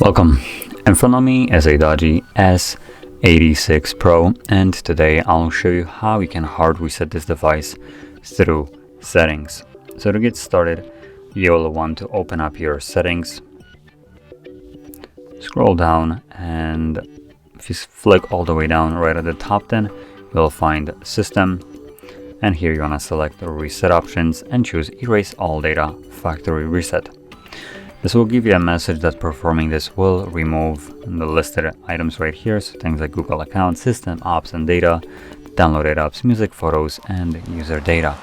Welcome. In front of me is a Doogee S86 Pro, and today I'll show you how you can hard reset this device through settings. So to get started, you'll want to open up your settings, scroll down, and if you flick all the way down right at the top, then you'll find System, and here you want to select the Reset options and choose Erase All Data Factory Reset. This will give you a message that performing this will remove the listed items right here, so things like Google account, system, apps and data, downloaded apps, music, photos, and user data.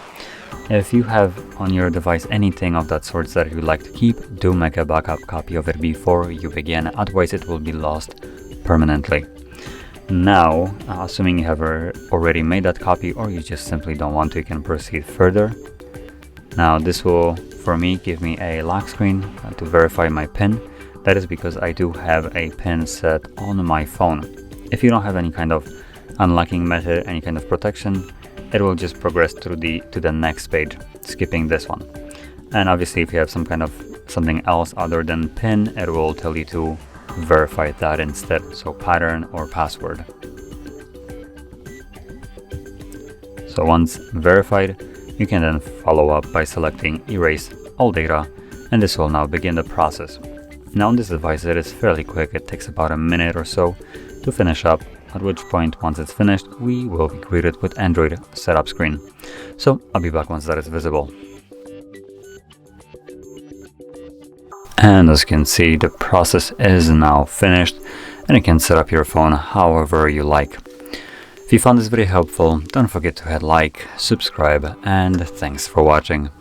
If you have on your device anything of that sort that you'd like to keep, do make a backup copy of it before you begin, otherwise it will be lost permanently. Now, assuming you have already made that copy or you just simply don't want to, you can proceed further. Now this will, for me, give me a lock screen to verify my PIN. That is because I do have a PIN set on my phone. If you don't have any kind of unlocking method, any kind of protection, it will just progress through to the next page, skipping this one. And obviously if you have something else other than PIN, it will tell you to verify that instead, so pattern or password. So once verified, you can then follow up by selecting Erase All Data, and this will now begin the process. Now on this device it is fairly quick, it takes about a minute or so to finish up, at which point once it's finished we will be greeted with Android setup screen. So I'll be back once that is visible. And as you can see, the process is now finished and you can set up your phone however you like. If you found this video helpful, don't forget to hit like, subscribe, and thanks for watching.